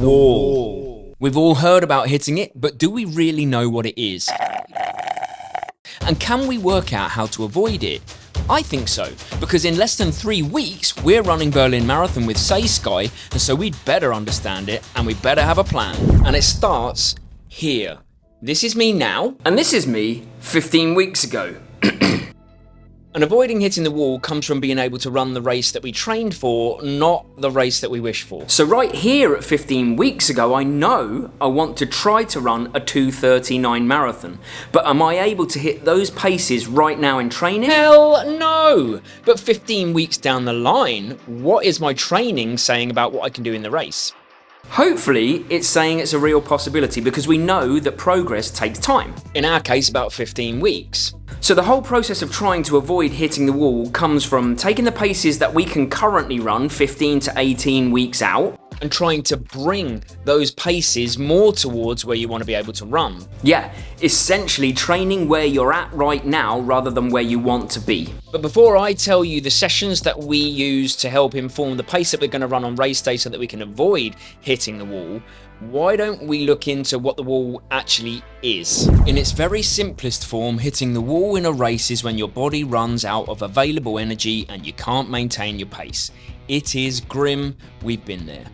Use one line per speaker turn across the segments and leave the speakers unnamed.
wall. We've all heard about hitting it, but do we really know what it is? And can we work out how to avoid it? I think so, because in less than 3 weeks, we're running Berlin Marathon with Say Sky, and so we'd better understand it, and we better have a plan. And it starts here. This is me now, and this is me 15 weeks ago. And avoiding hitting the wall comes from being able to run the race that we trained for, not the race that we wish for. So right here at 15 weeks ago, I know I want to try to run a 2:39 marathon. But am I able to hit those paces right now in training? Hell no! But 15 weeks down the line, what is my training saying about what I can do in the race? Hopefully, it's saying it's a real possibility because we know that progress takes time. In our case, about 15 weeks. So the whole process of trying to avoid hitting the wall comes from taking the paces that we can currently run 15 to 18 weeks out and trying to bring those paces more towards where you want to be able to run. Yeah, essentially training where you're at right now rather than where you want to be. But before I tell you the sessions that we use to help inform the pace that we're going to run on race day so that we can avoid hitting the wall, why don't we look into what the wall actually is? In its very simplest form, hitting the wall in a race is when your body runs out of available energy and you can't maintain your pace. It is grim, we've been there.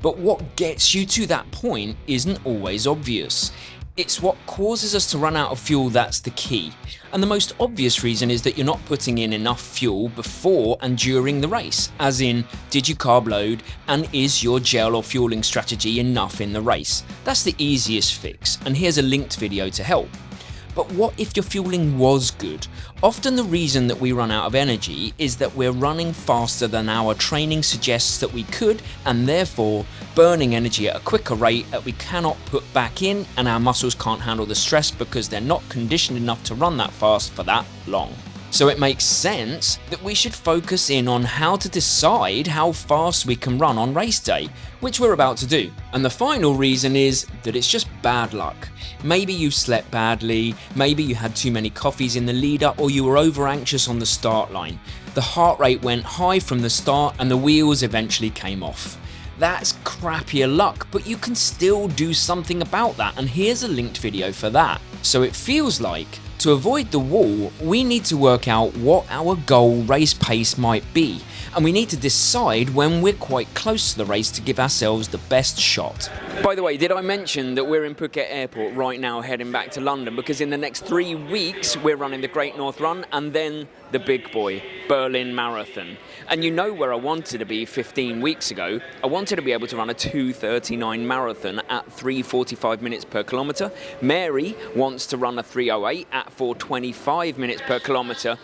But what gets you to that point isn't always obvious. It's what causes us to run out of fuel that's the key. And the most obvious reason is that you're not putting in enough fuel before and during the race. As in, did you carb load and is your gel or fueling strategy enough in the race? That's the easiest fix, and here's a linked video to help. But what if your fueling was good? Often the reason that we run out of energy is that we're running faster than our training suggests that we could, and therefore burning energy at a quicker rate that we cannot put back in, and our muscles can't handle the stress because they're not conditioned enough to run that fast for that long. So it makes sense that we should focus in on how to decide how fast we can run on race day, which we're about to do. And the final reason is that it's just bad luck. Maybe you slept badly, maybe you had too many coffees in the lead up, or you were over anxious on the start line. The heart rate went high from the start and the wheels eventually came off. That's crappier luck, but you can still do something about that, and here's a linked video for that. So it feels like, to avoid the wall, we need to work out what our goal race pace might be, and we need to decide when we're quite close to the race to give ourselves the best shot. By the way, did I mention that we're in Phuket Airport right now heading back to London, because in the next 3 weeks we're running the Great North Run and then the big boy, Berlin Marathon. And you know where I wanted to be 15 weeks ago. I wanted to be able to run a 2:39 marathon at 3:45 minutes per kilometre. Mary wants to run a 3:08 at 4:25 minutes per kilometre.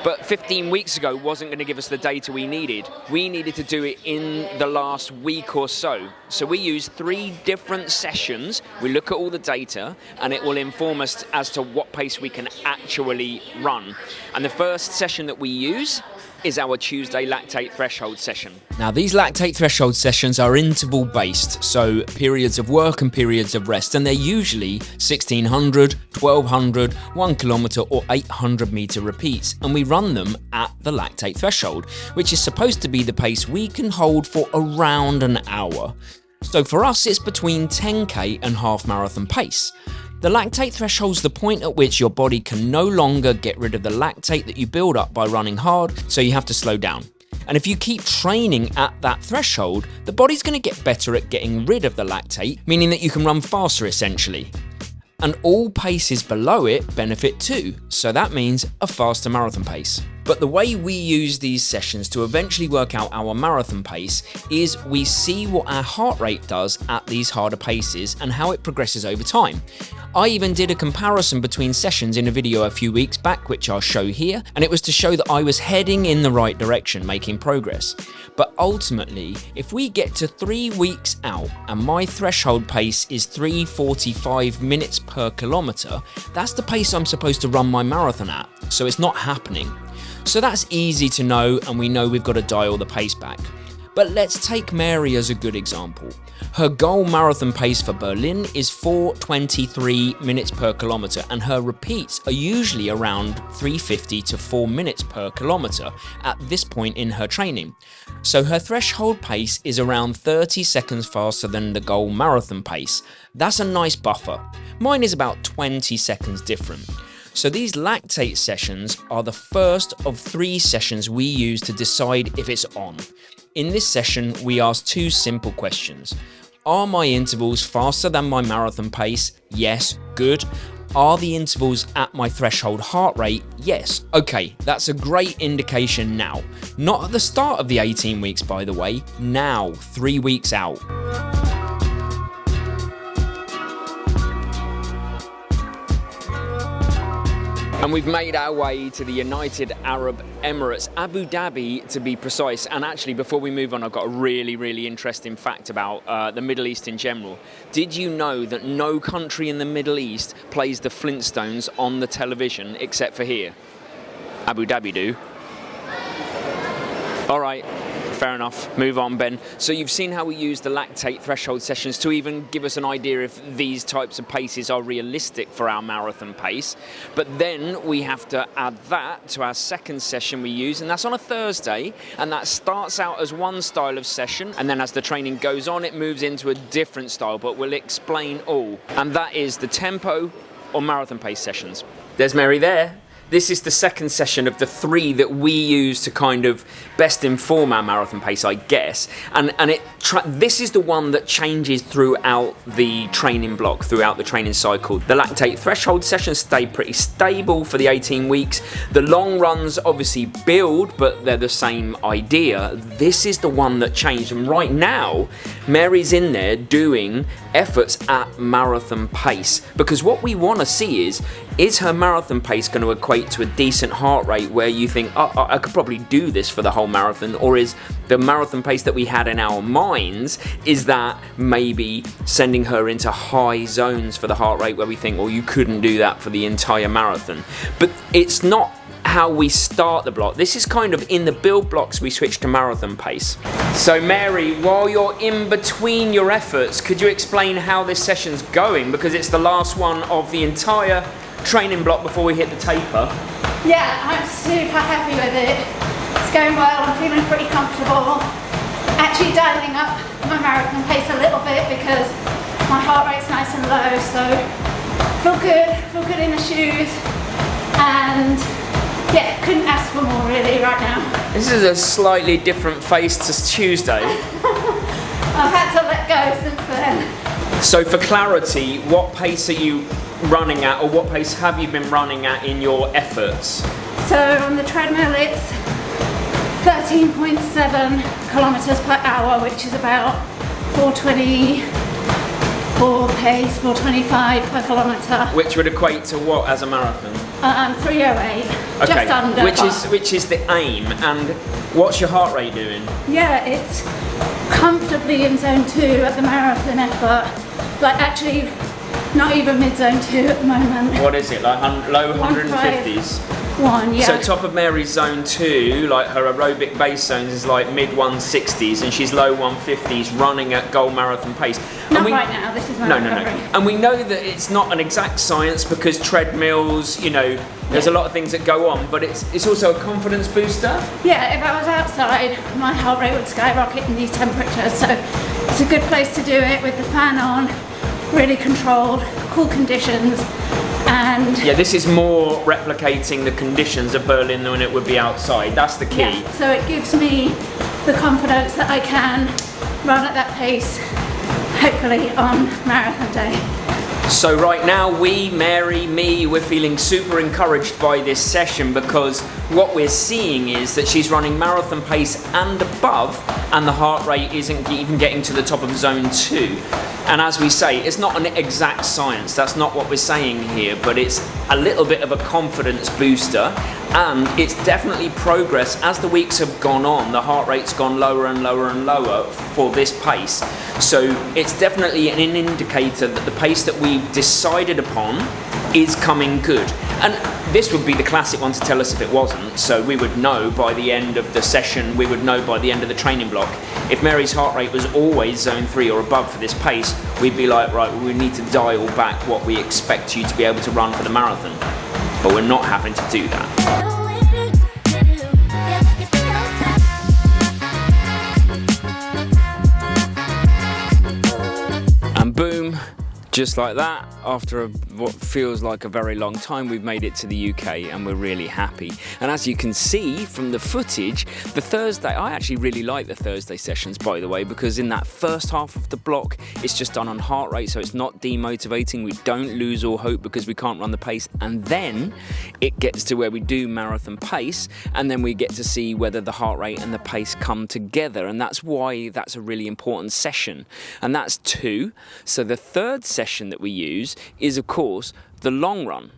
But 15 weeks ago wasn't going to give us the data we needed. We needed to do it in the last week or so. So we use 3 different sessions. We look at all the data and it will inform us as to what pace we can actually run. And the first session that we use is our Tuesday lactate threshold session. Now these lactate threshold sessions are interval based, so periods of work and periods of rest, and they're usually 1600, 1200, 1 kilometre or 800 metre repeats, and we run them at the lactate threshold, which is supposed to be the pace we can hold for around an hour. So for us it's between 10k and half marathon pace. The lactate threshold is the point at which your body can no longer get rid of the lactate that you build up by running hard, so you have to slow down. And if you keep training at that threshold, the body's going to get better at getting rid of the lactate, meaning that you can run faster essentially. And all paces below it benefit too, so that means a faster marathon pace. But the way we use these sessions to eventually work out our marathon pace is we see what our heart rate does at these harder paces and how it progresses over time. I even did a comparison between sessions in a video a few weeks back, which I'll show here, and it was to show that I was heading in the right direction, making progress. But ultimately, if we get to 3 weeks out and my threshold pace is 3:45 minutes per kilometre, that's the pace I'm supposed to run my marathon at, so it's not happening. So that's easy to know, and we know we've got to dial the pace back. But let's take Mary as a good example. Her goal marathon pace for Berlin is 4:23 minutes per kilometre, and her repeats are usually around 3:50 to 4 minutes per kilometre at this point in her training. So her threshold pace is around 30 seconds faster than the goal marathon pace. That's a nice buffer. Mine is about 20 seconds different. So these lactate sessions are the first of 3 sessions we use to decide if it's on. In this session, we ask 2 simple questions. Are my intervals faster than my marathon pace? Yes, good. Are the intervals at my threshold heart rate? Yes. Okay, that's a great indication now. Not at the start of the 18 weeks, by the way. Now, 3 weeks out. And we've made our way to the United Arab Emirates, Abu Dhabi to be precise. And actually, before we move on, I've got a really interesting fact about the Middle East in general. Did you know that no country in the Middle East plays the Flintstones on the television except for here? Abu Dhabi do. All right. Fair enough. Move on, Ben. So you've seen how we use the lactate threshold sessions to even give us an idea if these types of paces are realistic for our marathon pace. But then we have to add that to our second session we use, and that's on a Thursday. And that starts out as one style of session, and then as the training goes on, it moves into a different style, but we'll explain all. And that is the tempo or marathon pace sessions. There's Mary there. This is the second session of the 3 that we use to kind of best inform our marathon pace, I guess. And this is the one that changes throughout the training block, throughout the training cycle. The lactate threshold sessions stay pretty stable for the 18 weeks. The long runs obviously build, but they're the same idea. This is the one that changed. And right now, Mary's in there doing efforts at marathon pace. Because what we want to see is her marathon pace going to equate to a decent heart rate where you think, oh, I could probably do this for the whole marathon? Or is the marathon pace that we had in our minds, is that maybe sending her into high zones for the heart rate where we think, well, you couldn't do that for the entire marathon? But it's not how we start the block. This is kind of in the build blocks we switch to marathon pace. So Mary, while you're in between your efforts, could you explain how this session's going? Because it's the last one of the entire training block before we hit the taper.
Yeah, I'm super happy with it. It's going well, I'm feeling pretty comfortable. Actually dialing up my marathon pace a little bit because my heart rate's nice and low, so feel good in the shoes, and yeah, couldn't ask for more really right now.
This is a slightly different face to Tuesday.
I've had to let go since then.
So for clarity, what pace are you running at, or what pace have you been running at in your efforts?
So on the treadmill it's 13.7 kilometers per hour, which is about 4:24 pace, 4:25 per kilometer.
Which would equate to what as a marathon?
3:08,
okay.
Just under.
Which is the aim. And what's your heart rate doing?
Yeah, it's comfortably in zone 2 at the marathon effort. Like actually, not even mid-zone 2 at the moment.
What is it, like low 150s?
1, yeah.
So top of Mary's zone 2, like her aerobic base zones is like mid 160s, and she's low 150s running at goal marathon pace.
Not right now, this is my recovery.
No. And we know that it's not an exact science because treadmills, you know, there's a lot of things that go on, but it's also a confidence booster.
Yeah, if I was outside, my heart rate would skyrocket in these temperatures, so it's a good place to do it with the fan on, really controlled, cool conditions, and...
Yeah, this is more replicating the conditions of Berlin than it would be outside. That's the key.
Yeah, so it gives me the confidence that I can run at that pace, hopefully on marathon day.
So right now, Mary, we're feeling super encouraged by this session because what we're seeing is that she's running marathon pace and above, and the heart rate isn't even getting to the top of zone 2. And as we say, it's not an exact science, that's not what we're saying here, but it's a little bit of a confidence booster, and it's definitely progress. As the weeks have gone on, the heart rate's gone lower and lower and lower for this pace. So it's definitely an indicator that the pace that we decided upon is coming good. And this would be the classic one to tell us if it wasn't, so we would know by the end of the session, we would know by the end of the training block. If Mary's heart rate was always zone 3 or above for this pace, we'd be like, right, well, we need to dial back what we expect you to be able to run for the marathon. But we're not having to do that. And boom, just like that, after what feels like a very long time, we've made it to the UK and we're really happy. And as you can see from the footage, the Thursday, I actually really like the Thursday sessions, by the way, because in that first half of the block, it's just done on heart rate, so it's not demotivating. We don't lose all hope because we can't run the pace. And then it gets to where we do marathon pace, and then we get to see whether the heart rate and the pace come together. And that's why that's a really important session. And that's 2. So the third session that we use is, of course, the long run.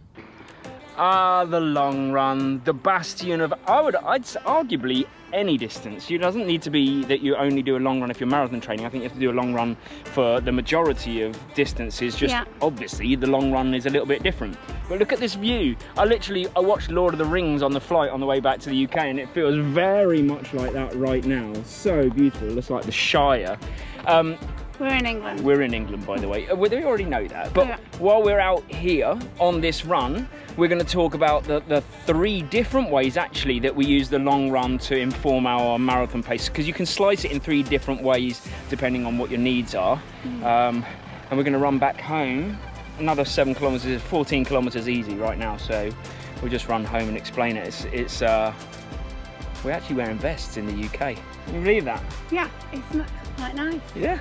The long run, the bastion of, I'd arguably any distance. It doesn't need to be that you only do a long run if you're marathon training. I think you have to do a long run for the majority of distances. Just obviously the long run is a little bit different. But look at this view. I watched Lord of the Rings on the flight on the way back to the UK, and it feels very much like that right now. So beautiful. It's like the Shire.
We're in England.
We're in England, by the way. We already know that. But while we're out here on this run, we're going to talk about the 3 different ways, actually, that we use the long run to inform our marathon pace. Because you can slice it in 3 different ways, depending on what your needs are. And we're going to run back home. Another 7 kilometres, 14 kilometres easy right now. So we'll just run home and explain it. We're actually wearing vests in the UK. Can you believe that?
Yeah, it's not quite nice.
Yeah.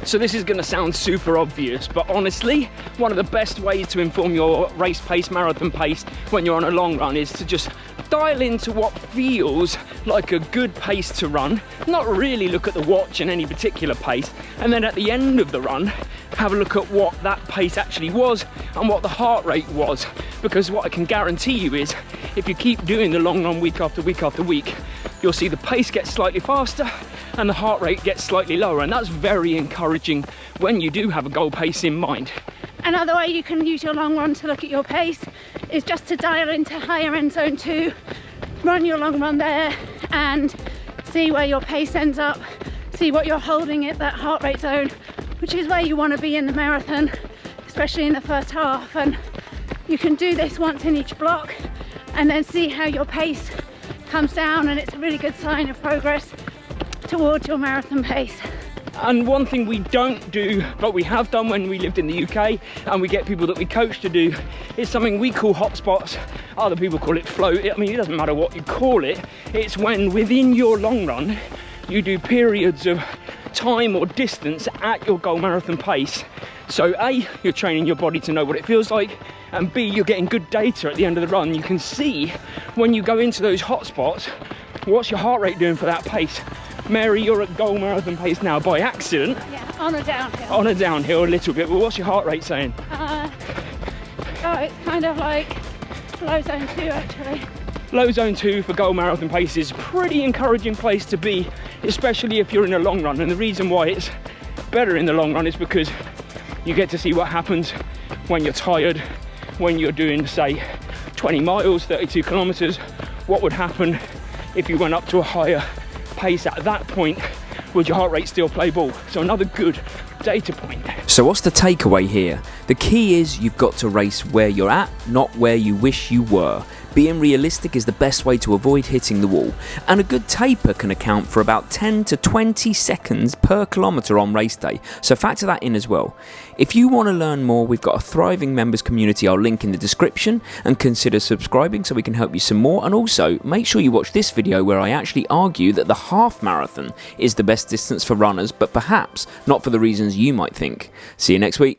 So this is going to sound super obvious, but honestly, one of the best ways to inform your race pace, marathon pace, when you're on a long run is to just dial into what feels like a good pace to run, not really look at the watch and any particular pace, and then at the end of the run, have a look at what that pace actually was and what the heart rate was. Because what I can guarantee you is, if you keep doing the long run week after week after week, you'll see the pace get slightly faster and the heart rate gets slightly lower, and that's very encouraging when you do have a goal pace in mind.
Another way you can use your long run to look at your pace is just to dial into higher end zone 2, run your long run there and see where your pace ends up, see what you're holding at that heart rate zone, which is where you want to be in the marathon, especially in the first half. And you can do this once in each block and then see how your pace comes down, and it's a really good sign of progress towards your marathon pace.
And one thing we don't do, but we have done when we lived in the UK, and we get people that we coach to do, is something we call hotspots. Other people call it flow. I mean, it doesn't matter what you call it. It's when within your long run, you do periods of time or distance at your goal marathon pace. So A, you're training your body to know what it feels like, and B, you're getting good data at the end of the run. You can see when you go into those hotspots, what's your heart rate doing for that pace. Mary, you're at goal marathon pace now by accident.
Yeah, on a downhill.
On a downhill a little bit, but what's your heart rate saying?
It's kind of like low zone 2 actually.
Low zone 2 for goal marathon pace is a pretty encouraging place to be, especially if you're in a long run. And the reason why it's better in the long run is because you get to see what happens when you're tired, when you're doing, say, 20 miles, 32 kilometers. What would happen if you went up to a higher pace at that point? Would your heart rate still play ball? So another good data point. So what's the takeaway here? The key is you've got to race where you're at, not where you wish you were. Being realistic is the best way to avoid hitting the wall, and a good taper can account for about 10 to 20 seconds per kilometre on race day, so factor that in as well. If you want to learn more, we've got a thriving members community I'll link in the description, and consider subscribing so we can help you some more. And also make sure you watch this video where I actually argue that the half marathon is the best distance for runners, but perhaps not for the reasons you might think. See you next week.